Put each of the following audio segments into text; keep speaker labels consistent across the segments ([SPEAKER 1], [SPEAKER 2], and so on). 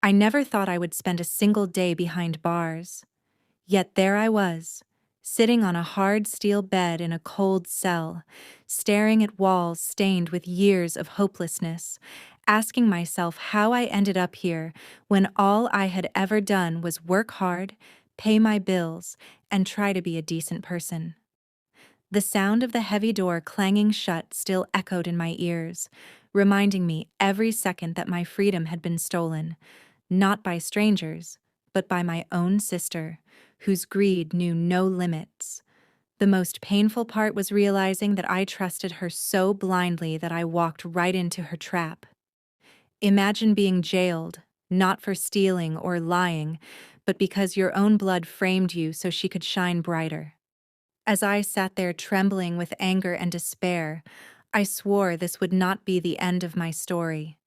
[SPEAKER 1] I never thought I would spend a single day behind bars. Yet there I was, sitting on a hard steel bed in a cold cell, staring at walls stained with years of hopelessness, asking myself how I ended up here when all I had ever done was work hard, pay my bills, and try to be a decent person. The sound of the heavy door clanging shut still echoed in my ears, reminding me every second that my freedom had been stolen, not by strangers, but by my own sister, whose greed knew no limits. The most painful part was realizing that I trusted her so blindly that I walked right into her trap. Imagine being jailed, not for stealing or lying, but because your own blood framed you so she could shine brighter. As I sat there trembling with anger and despair, I swore this would not be the end of my story.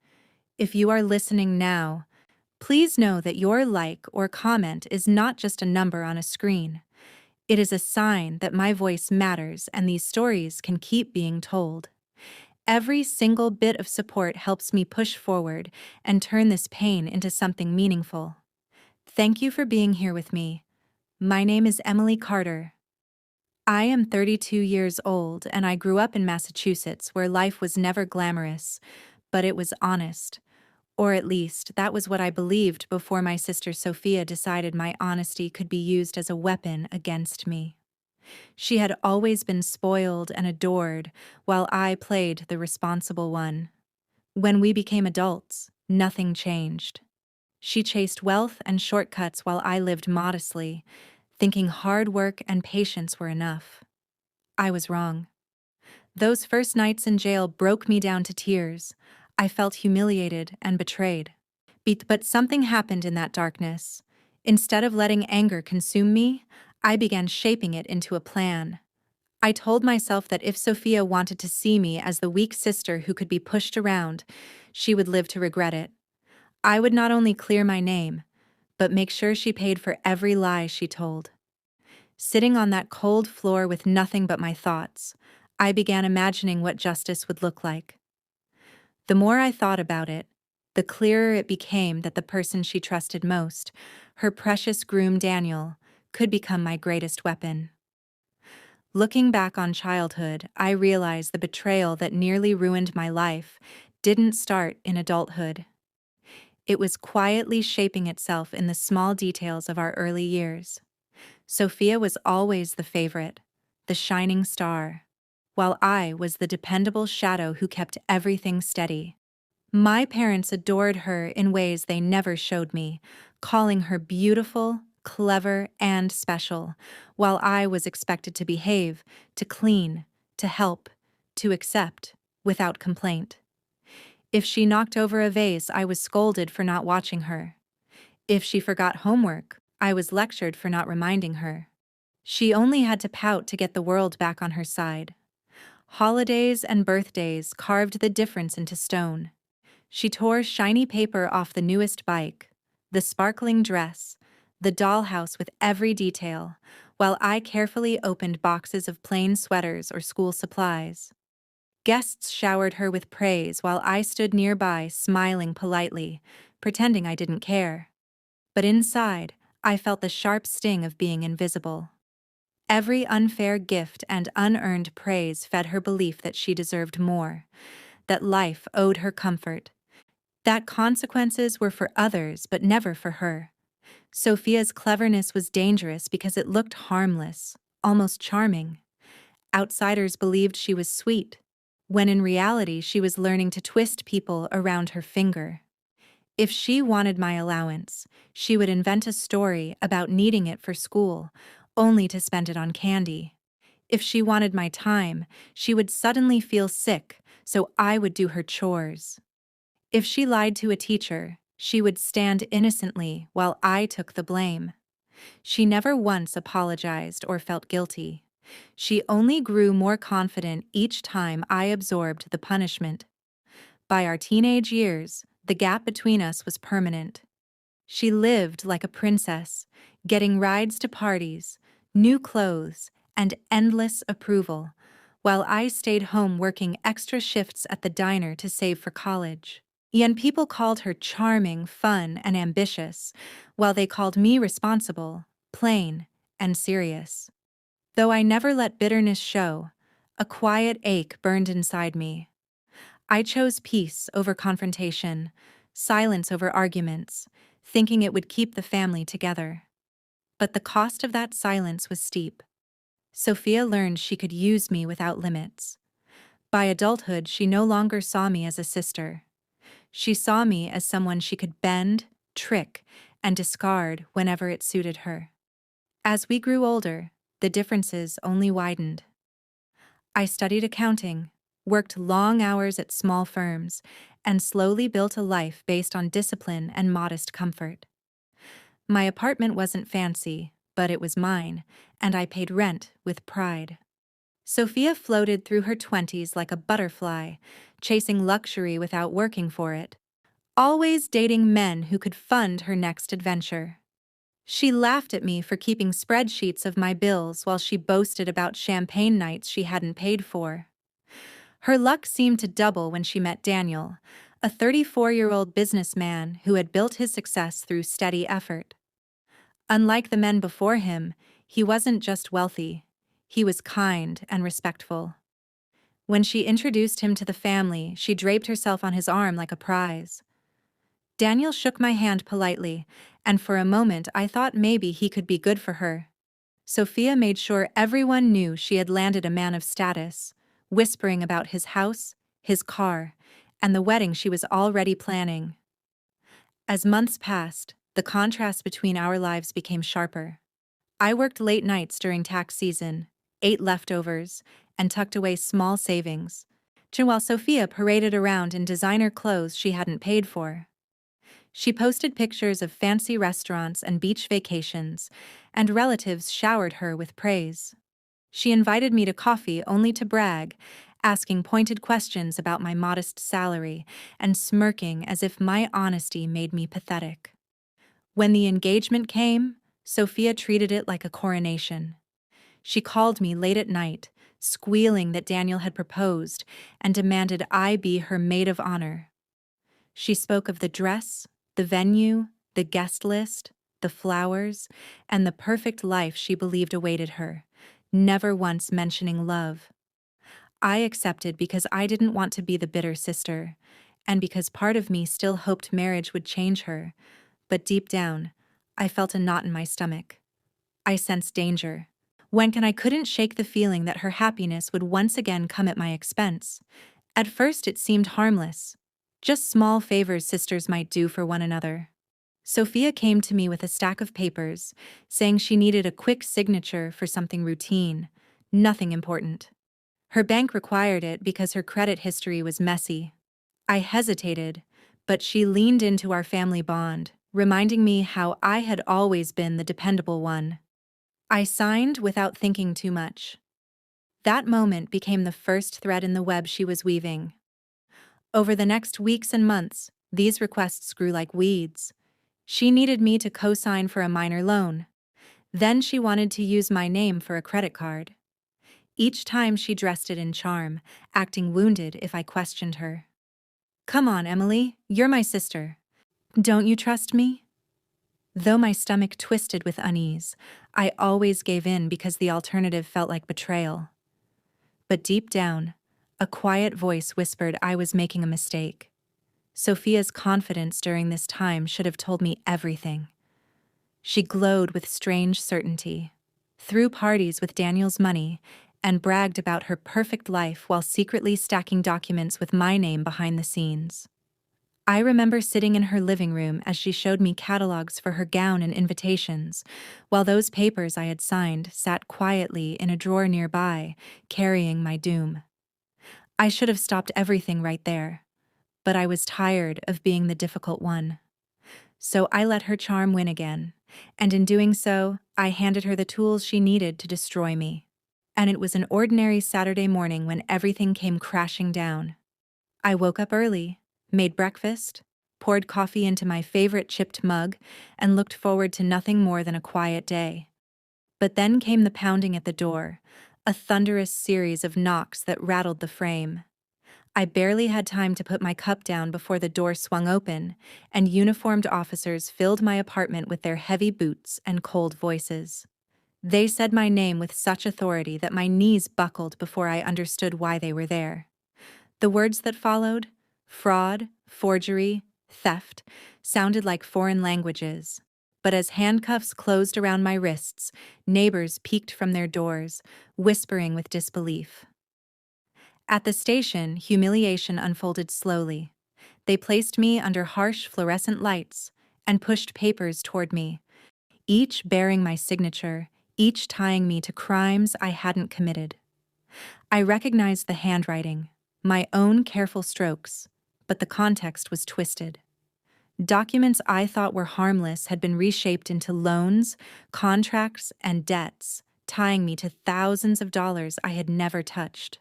[SPEAKER 1] If you are listening now, please know that your like or comment is not just a number on a screen. It is a sign that my voice matters and these stories can keep being told. Every single bit of support helps me push forward and turn this pain into something meaningful. Thank you for being here with me. My name is Emily Carter. I am 32 years old and I grew up in Massachusetts where life was never glamorous, but it was honest. Or at least, that was what I believed before my sister Sophia decided my honesty could be used as a weapon against me. She had always been spoiled and adored, while I played the responsible one. When we became adults, nothing changed. She chased wealth and shortcuts while I lived modestly, thinking hard work and patience were enough. I was wrong. Those first nights in jail broke me down to tears. I felt humiliated and betrayed. But something happened in that darkness. Instead of letting anger consume me, I began shaping it into a plan. I told myself that if Sophia wanted to see me as the weak sister who could be pushed around, she would live to regret it. I would not only clear my name, but make sure she paid for every lie she told. Sitting on that cold floor with nothing but my thoughts, I began imagining what justice would look like. The more I thought about it, the clearer it became that the person she trusted most, her precious groom Daniel, could become my greatest weapon. Looking back on childhood, I realized the betrayal that nearly ruined my life didn't start in adulthood. It was quietly shaping itself in the small details of our early years. Sophia was always the favorite, the shining star, while I was the dependable shadow who kept everything steady. My parents adored her in ways they never showed me, calling her beautiful, clever, and special, while I was expected to behave, to clean, to help, to accept, without complaint. If she knocked over a vase, I was scolded for not watching her. If she forgot homework, I was lectured for not reminding her. She only had to pout to get the world back on her side. Holidays and birthdays carved the difference into stone. She tore shiny paper off the newest bike, the sparkling dress, the dollhouse with every detail, while I carefully opened boxes of plain sweaters or school supplies. Guests showered her with praise while I stood nearby smiling politely, pretending I didn't care. But inside, I felt the sharp sting of being invisible. Every unfair gift and unearned praise fed her belief that she deserved more, that life owed her comfort, that consequences were for others but never for her. Sophia's cleverness was dangerous because it looked harmless, almost charming. Outsiders believed she was sweet, when in reality she was learning to twist people around her finger. If she wanted my allowance, she would invent a story about needing it for school, only to spend it on candy. If she wanted my time, she would suddenly feel sick, so I would do her chores. If she lied to a teacher, she would stand innocently while I took the blame. She never once apologized or felt guilty. She only grew more confident each time I absorbed the punishment. By our teenage years, the gap between us was permanent. She lived like a princess, getting rides to parties, new clothes, and endless approval, while I stayed home working extra shifts at the diner to save for college. And people called her charming, fun, and ambitious, while they called me responsible, plain, and serious. Though I never let bitterness show, a quiet ache burned inside me. I chose peace over confrontation, silence over arguments, thinking it would keep the family together. But the cost of that silence was steep. Sophia learned she could use me without limits. By adulthood, she no longer saw me as a sister. She saw me as someone she could bend, trick, and discard whenever it suited her. As we grew older, the differences only widened. I studied accounting, worked long hours at small firms, and slowly built a life based on discipline and modest comfort. My apartment wasn't fancy, but it was mine, and I paid rent with pride. Sophia floated through her 20s like a butterfly, chasing luxury without working for it, always dating men who could fund her next adventure. She laughed at me for keeping spreadsheets of my bills while she boasted about champagne nights she hadn't paid for. Her luck seemed to double when she met Daniel, a 34-year-old businessman who had built his success through steady effort. Unlike the men before him, he wasn't just wealthy, he was kind and respectful. When she introduced him to the family, she draped herself on his arm like a prize. Daniel shook my hand politely, and for a moment I thought maybe he could be good for her. Sophia made sure everyone knew she had landed a man of status, whispering about his house, his car, and the wedding she was already planning. As months passed, the contrast between our lives became sharper. I worked late nights during tax season, ate leftovers, and tucked away small savings, while Sophia paraded around in designer clothes she hadn't paid for. She posted pictures of fancy restaurants and beach vacations, and relatives showered her with praise. She invited me to coffee only to brag, asking pointed questions about my modest salary and smirking as if my honesty made me pathetic. When the engagement came, Sophia treated it like a coronation. She called me late at night, squealing that Daniel had proposed and demanded I be her maid of honor. She spoke of the dress, the venue, the guest list, the flowers, and the perfect life she believed awaited her, never once mentioning love. I accepted because I didn't want to be the bitter sister, and because part of me still hoped marriage would change her, but deep down, I felt a knot in my stomach. I sensed danger. When I couldn't shake the feeling that her happiness would once again come at my expense. At first it seemed harmless, just small favors sisters might do for one another. Sophia came to me with a stack of papers, saying she needed a quick signature for something routine, nothing important. Her bank required it because her credit history was messy. I hesitated, but she leaned into our family bond, reminding me how I had always been the dependable one. I signed without thinking too much. That moment became the first thread in the web she was weaving. Over the next weeks and months, these requests grew like weeds. She needed me to co-sign for a minor loan. Then she wanted to use my name for a credit card. Each time she dressed it in charm, acting wounded if I questioned her. "Come on, Emily, you're my sister. Don't you trust me?" Though my stomach twisted with unease, I always gave in because the alternative felt like betrayal. But deep down, a quiet voice whispered I was making a mistake. Sophia's confidence during this time should have told me everything. She glowed with strange certainty, threw parties with Daniel's money, and bragged about her perfect life while secretly stacking documents with my name behind the scenes. I remember sitting in her living room as she showed me catalogs for her gown and invitations, while those papers I had signed sat quietly in a drawer nearby, carrying my doom. I should have stopped everything right there, but I was tired of being the difficult one. So I let her charm win again, and in doing so, I handed her the tools she needed to destroy me. And it was an ordinary Saturday morning when everything came crashing down. I woke up early, made breakfast, poured coffee into my favorite chipped mug, and looked forward to nothing more than a quiet day. But then came the pounding at the door, a thunderous series of knocks that rattled the frame. I barely had time to put my cup down before the door swung open, and uniformed officers filled my apartment with their heavy boots and cold voices. They said my name with such authority that my knees buckled before I understood why they were there. The words that followed, fraud, forgery, theft, sounded like foreign languages. But as handcuffs closed around my wrists, neighbors peeked from their doors, whispering with disbelief. At the station, humiliation unfolded slowly. They placed me under harsh fluorescent lights and pushed papers toward me, each bearing my signature, each tying me to crimes I hadn't committed. I recognized the handwriting, my own careful strokes, but the context was twisted. Documents I thought were harmless had been reshaped into loans, contracts, and debts, tying me to thousands of dollars I had never touched.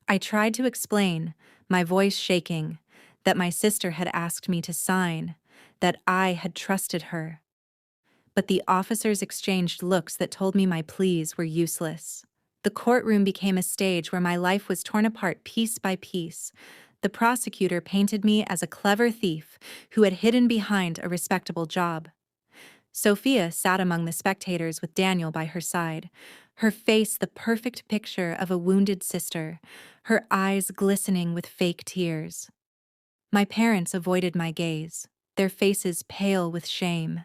[SPEAKER 1] I tried to explain, my voice shaking, that my sister had asked me to sign, that I had trusted her. But the officers exchanged looks that told me my pleas were useless. The courtroom became a stage where my life was torn apart piece by piece. The prosecutor painted me as a clever thief who had hidden behind a respectable job. Sophia sat among the spectators with Daniel by her side, her face the perfect picture of a wounded sister, her eyes glistening with fake tears. My parents avoided my gaze, their faces pale with shame.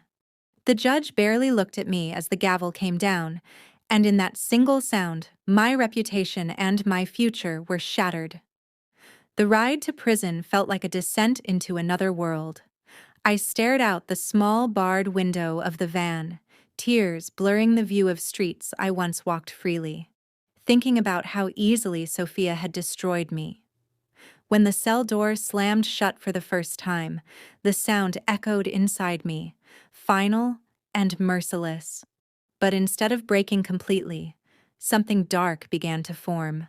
[SPEAKER 1] The judge barely looked at me as the gavel came down, and in that single sound, my reputation and my future were shattered. The ride to prison felt like a descent into another world. I stared out the small barred window of the van, tears blurring the view of streets I once walked freely, thinking about how easily Sophia had destroyed me. When the cell door slammed shut for the first time, the sound echoed inside me, final and merciless. But instead of breaking completely, something dark began to form.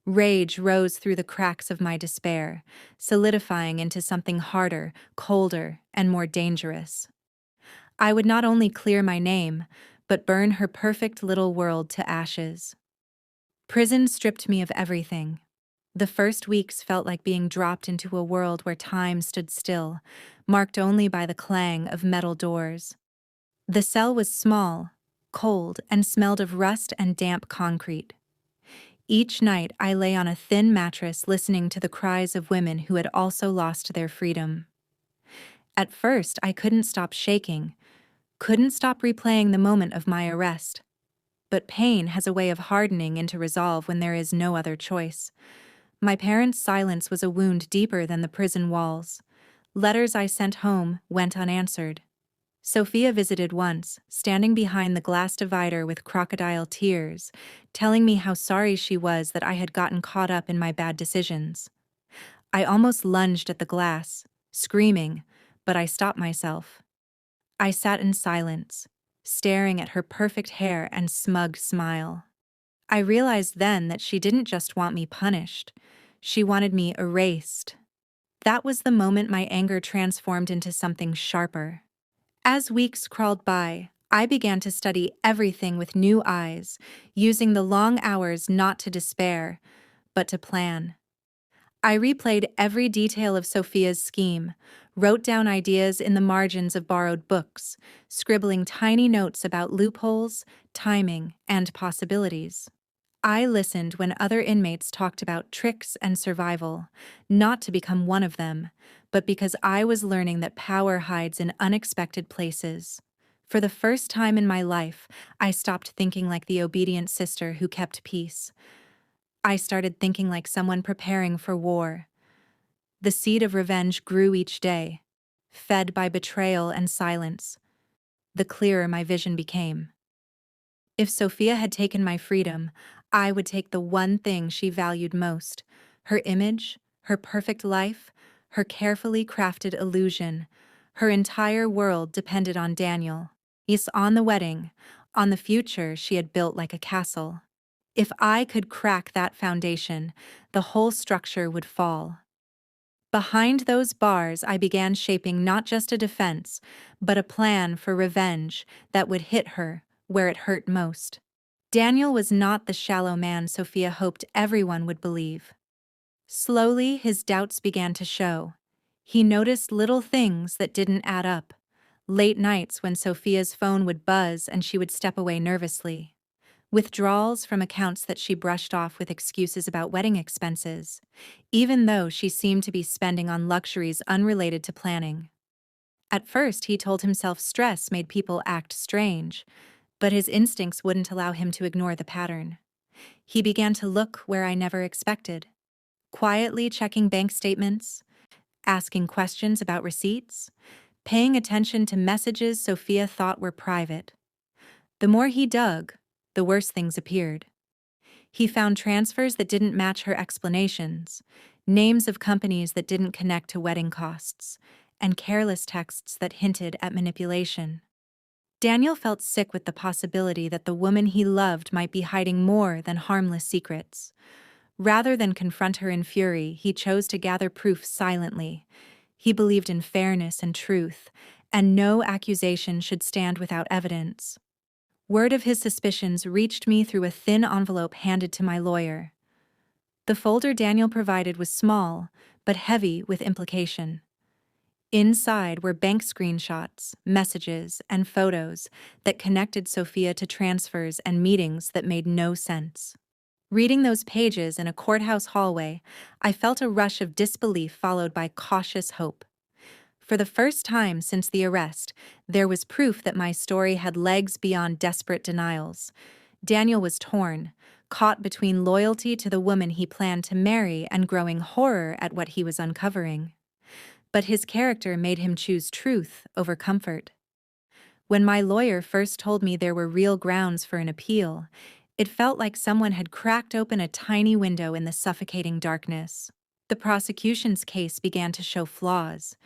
[SPEAKER 1] Rage rose through the cracks of my despair, solidifying into something harder, colder, and more dangerous. I would not only clear my name, but burn her perfect little world to ashes. Prison stripped me of everything. The first weeks felt like being dropped into a world where time stood still, marked only by the clang of metal doors. The cell was small, cold, and smelled of rust and damp concrete. Each night I lay on a thin mattress listening to the cries of women who had also lost their freedom. At first, I couldn't stop shaking, couldn't stop replaying the moment of my arrest. But pain has a way of hardening into resolve when there is no other choice. My parents' silence was a wound deeper than the prison walls. Letters I sent home went unanswered. Sophia visited once, standing behind the glass divider with crocodile tears, telling me how sorry she was that I had gotten caught up in my bad decisions. I almost lunged at the glass, screaming, but I stopped myself. I sat in silence, staring at her perfect hair and smug smile. I realized then that she didn't just want me punished. She wanted me erased. That was the moment my anger transformed into something sharper. As weeks crawled by, I began to study everything with new eyes, using the long hours not to despair, but to plan. I replayed every detail of Sophia's scheme, wrote down ideas in the margins of borrowed books, scribbling tiny notes about loopholes, timing, and possibilities. I listened when other inmates talked about tricks and survival, not to become one of them, but because I was learning that power hides in unexpected places. For the first time in my life, I stopped thinking like the obedient sister who kept peace. I started thinking like someone preparing for war. The seed of revenge grew each day, fed by betrayal and silence. The clearer my vision became. If Sophia had taken my freedom, I would take the one thing she valued most: her image, her perfect life, her carefully crafted illusion. Her entire world depended on Daniel. Yes, on the wedding, on the future she had built like a castle. If I could crack that foundation, the whole structure would fall. Behind those bars, I began shaping not just a defense, but a plan for revenge that would hit her where it hurt most. Daniel was not the shallow man Sophia hoped everyone would believe. Slowly, his doubts began to show. He noticed little things that didn't add up. Late nights when Sophia's phone would buzz and she would step away nervously. Withdrawals from accounts that she brushed off with excuses about wedding expenses, even though she seemed to be spending on luxuries unrelated to planning. At first, he told himself stress made people act strange, but his instincts wouldn't allow him to ignore the pattern. He began to look where I never expected, quietly checking bank statements, asking questions about receipts, paying attention to messages Sophia thought were private. The more he dug, the worse things appeared. He found transfers that didn't match her explanations, names of companies that didn't connect to wedding costs, and careless texts that hinted at manipulation. Daniel felt sick with the possibility that the woman he loved might be hiding more than harmless secrets. Rather than confront her in fury, he chose to gather proof silently. He believed in fairness and truth, and no accusation should stand without evidence. Word of his suspicions reached me through a thin envelope handed to my lawyer. The folder Daniel provided was small, but heavy with implication. Inside were bank screenshots, messages, and photos that connected Sophia to transfers and meetings that made no sense. Reading those pages in a courthouse hallway, I felt a rush of disbelief followed by cautious hope. For the first time since the arrest, there was proof that my story had legs beyond desperate denials. Daniel was torn, caught between loyalty to the woman he planned to marry and growing horror at what he was uncovering. But his character made him choose truth over comfort. When my lawyer first told me there were real grounds for an appeal, it felt like someone had cracked open a tiny window in the suffocating darkness. The prosecution's case began to show flaws,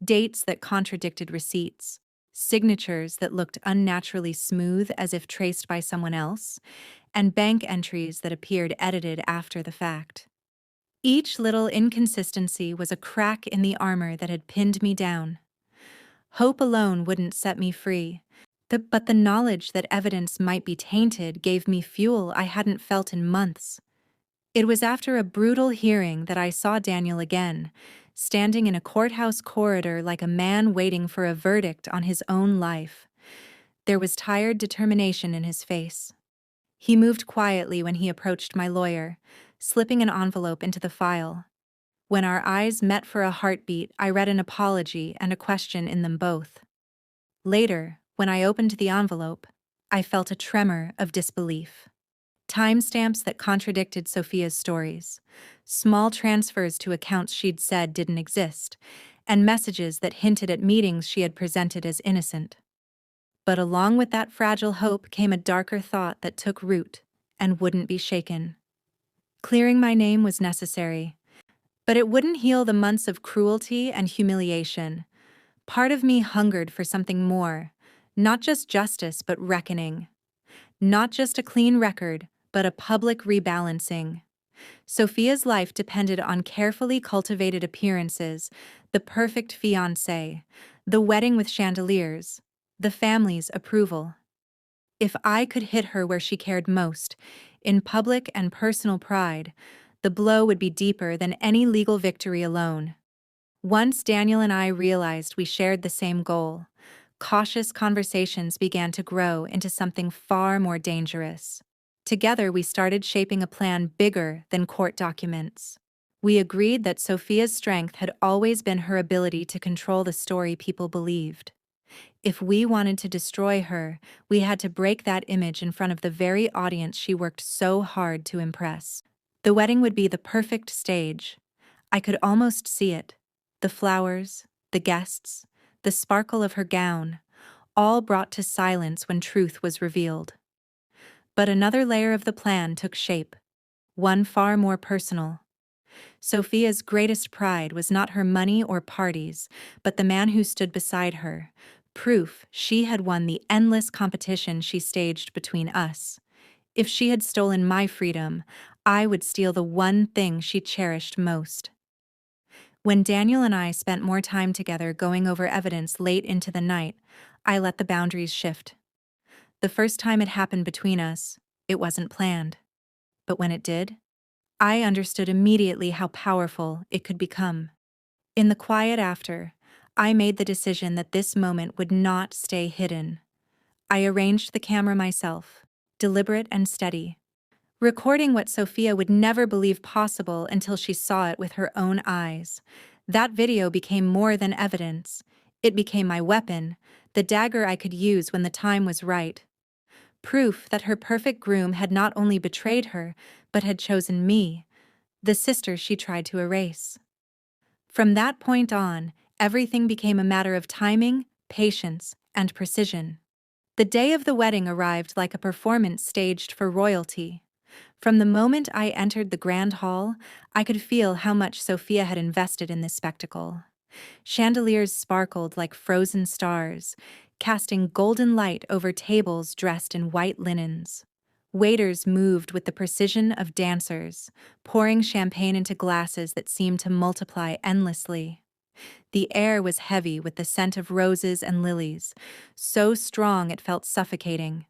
[SPEAKER 1] dates that contradicted receipts, signatures that looked unnaturally smooth as if traced by someone else, and bank entries that appeared edited after the fact. Each little inconsistency was a crack in the armor that had pinned me down. Hope alone wouldn't set me free, but the knowledge that evidence might be tainted gave me fuel I hadn't felt in months. It was after a brutal hearing that I saw Daniel again, standing in a courthouse corridor like a man waiting for a verdict on his own life. There was tired determination in his face. He moved quietly when he approached my lawyer, slipping an envelope into the file. When our eyes met for a heartbeat, I read an apology and a question in them both. Later, when I opened the envelope, I felt a tremor of disbelief. Timestamps that contradicted Sophia's stories, small transfers to accounts she'd said didn't exist, and messages that hinted at meetings she had presented as innocent. But along with that fragile hope came a darker thought that took root and wouldn't be shaken. Clearing my name was necessary, but it wouldn't heal the months of cruelty and humiliation. Part of me hungered for something more, not just justice but reckoning. Not just a clean record, but a public rebalancing. Sophia's life depended on carefully cultivated appearances, the perfect fiancé, the wedding with chandeliers, the family's approval. If I could hit her where she cared most, in public and personal pride, the blow would be deeper than any legal victory alone. Once Daniel and I realized we shared the same goal, cautious conversations began to grow into something far more dangerous. Together, we started shaping a plan bigger than court documents. We agreed that Sophia's strength had always been her ability to control the story people believed. If we wanted to destroy her, we had to break that image in front of the very audience she worked so hard to impress. The wedding would be the perfect stage. I could almost see it. The flowers, the guests, the sparkle of her gown, all brought to silence when truth was revealed. But another layer of the plan took shape, one far more personal. Sophia's greatest pride was not her money or parties, but the man who stood beside her, proof she had won the endless competition she staged between us. If she had stolen my freedom, I would steal the one thing she cherished most. When Daniel and I spent more time together going over evidence late into the night, I let the boundaries shift. The first time it happened between us, it wasn't planned. But when it did, I understood immediately how powerful it could become. In the quiet after, I made the decision that this moment would not stay hidden. I arranged the camera myself, deliberate and steady, recording what Sophia would never believe possible until she saw it with her own eyes. That video became more than evidence. It became my weapon, the dagger I could use when the time was right. Proof that her perfect groom had not only betrayed her, but had chosen me, the sister she tried to erase. From that point on, everything became a matter of timing, patience, and precision. The day of the wedding arrived like a performance staged for royalty. From the moment I entered the grand hall, I could feel how much Sophia had invested in this spectacle. Chandeliers sparkled like frozen stars, casting golden light over tables dressed in white linens. Waiters moved with the precision of dancers, pouring champagne into glasses that seemed to multiply endlessly. The air was heavy with the scent of roses and lilies, so strong it felt suffocating.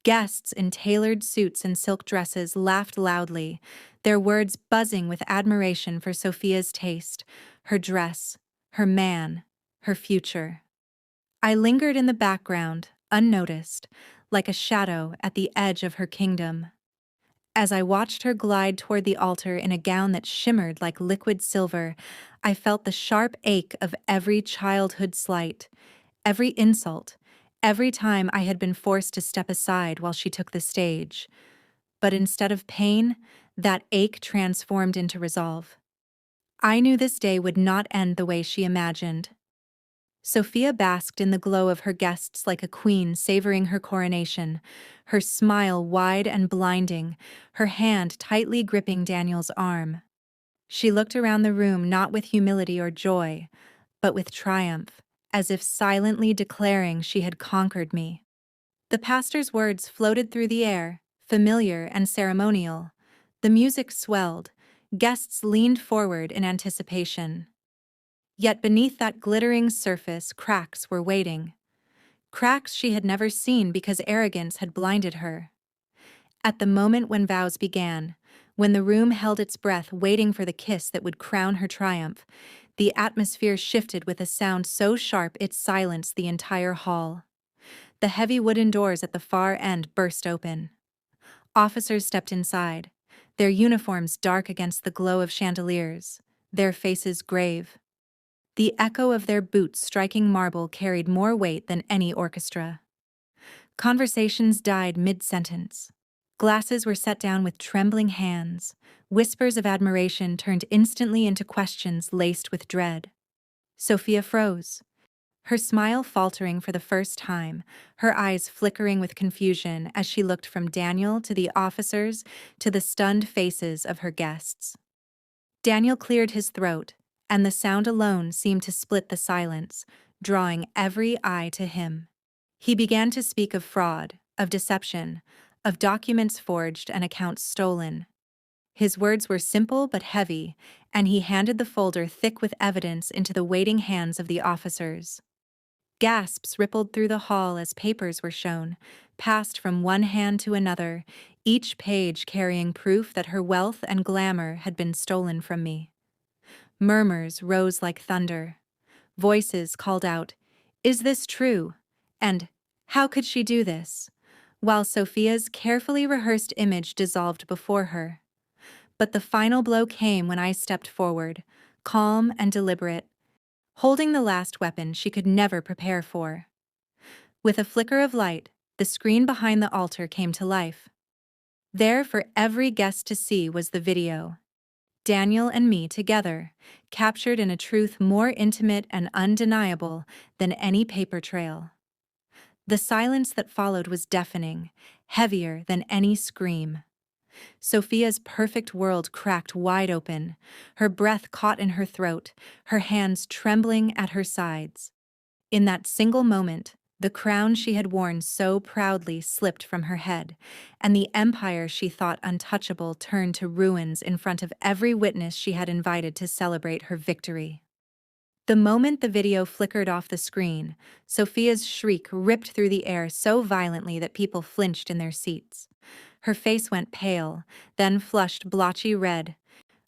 [SPEAKER 1] Guests in tailored suits and silk dresses laughed loudly, their words buzzing with admiration for Sophia's taste, her dress, her man, her future. I lingered in the background, unnoticed, like a shadow at the edge of her kingdom. As I watched her glide toward the altar in a gown that shimmered like liquid silver, I felt the sharp ache of every childhood slight, every insult, every time I had been forced to step aside while she took the stage. But instead of pain, that ache transformed into resolve. I knew this day would not end the way she imagined. Sophia basked in the glow of her guests like a queen savoring her coronation, her smile wide and blinding, her hand tightly gripping Daniel's arm. She looked around the room not with humility or joy, but with triumph, as if silently declaring she had conquered me. The pastor's words floated through the air, familiar and ceremonial. The music swelled, guests leaned forward in anticipation. Yet beneath that glittering surface, cracks were waiting. Cracks she had never seen because arrogance had blinded her. At the moment when vows began, when the room held its breath waiting for the kiss that would crown her triumph, the atmosphere shifted with a sound so sharp it silenced the entire hall. The heavy wooden doors at the far end burst open. Officers stepped inside, their uniforms dark against the glow of chandeliers, their faces grave. The echo of their boots striking marble carried more weight than any orchestra. Conversations died mid-sentence. Glasses were set down with trembling hands. Whispers of admiration turned instantly into questions laced with dread. Sophia froze, her smile faltering for the first time, her eyes flickering with confusion as she looked from Daniel to the officers to the stunned faces of her guests. Daniel cleared his throat, and the sound alone seemed to split the silence, drawing every eye to him. He began to speak of fraud, of deception, of documents forged and accounts stolen. His words were simple but heavy, and he handed the folder thick with evidence into the waiting hands of the officers. Gasps rippled through the hall as papers were shown, passed from one hand to another, each page carrying proof that her wealth and glamour had been stolen from me. Murmurs rose like thunder. Voices called out, "Is this true?" And "How could she do this?" while Sophia's carefully rehearsed image dissolved before her. But the final blow came when I stepped forward, calm and deliberate, holding the last weapon she could never prepare for. With a flicker of light, the screen behind the altar came to life. There for every guest to see was the video. Daniel and me together, captured in a truth more intimate and undeniable than any paper trail. The silence that followed was deafening, heavier than any scream. Sophia's perfect world cracked wide open, her breath caught in her throat, her hands trembling at her sides. In that single moment, the crown she had worn so proudly slipped from her head, and the empire she thought untouchable turned to ruins in front of every witness she had invited to celebrate her victory. The moment the video flickered off the screen, Sophia's shriek ripped through the air so violently that people flinched in their seats. Her face went pale, then flushed blotchy red,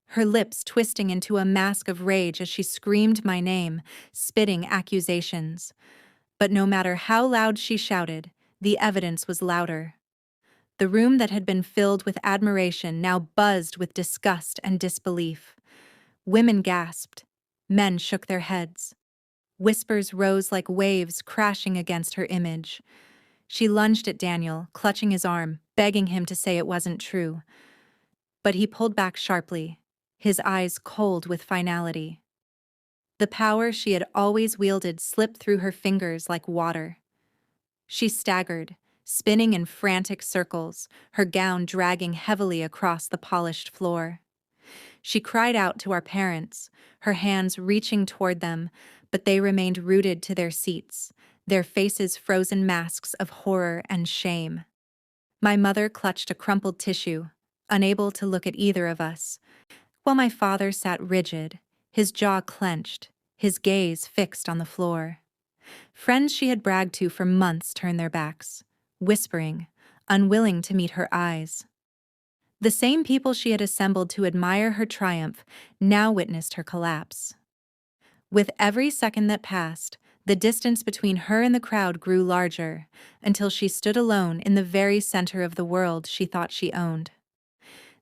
[SPEAKER 1] her lips twisting into a mask of rage as she screamed my name, spitting accusations. But no matter how loud she shouted, the evidence was louder. The room that had been filled with admiration now buzzed with disgust and disbelief. Women gasped. Men shook their heads. Whispers rose like waves crashing against her image. She lunged at Daniel, clutching his arm, begging him to say it wasn't true. But he pulled back sharply, his eyes cold with finality. The power she had always wielded slipped through her fingers like water. She staggered, spinning in frantic circles, her gown dragging heavily across the polished floor. She cried out to our parents, her hands reaching toward them, but they remained rooted to their seats, their faces frozen masks of horror and shame. My mother clutched a crumpled tissue, unable to look at either of us, while my father sat rigid, his jaw clenched, his gaze fixed on the floor. Friends she had bragged to for months turned their backs, whispering, unwilling to meet her eyes. The same people she had assembled to admire her triumph now witnessed her collapse. With every second that passed, the distance between her and the crowd grew larger, until she stood alone in the very center of the world she thought she owned.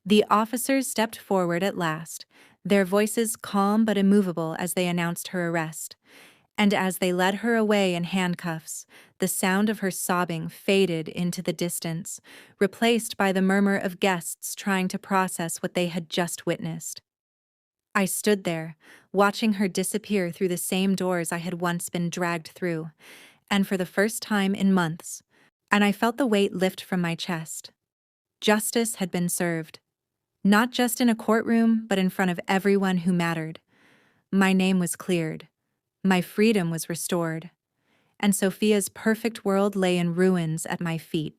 [SPEAKER 1] The officers stepped forward at last, their voices calm but immovable as they announced her arrest. And as they led her away in handcuffs, the sound of her sobbing faded into the distance, replaced by the murmur of guests trying to process what they had just witnessed. I stood there, watching her disappear through the same doors I had once been dragged through, and for the first time in months, I felt the weight lift from my chest. Justice had been served, not just in a courtroom, but in front of everyone who mattered. My name was cleared. My freedom was restored, and Sophia's perfect world lay in ruins at my feet.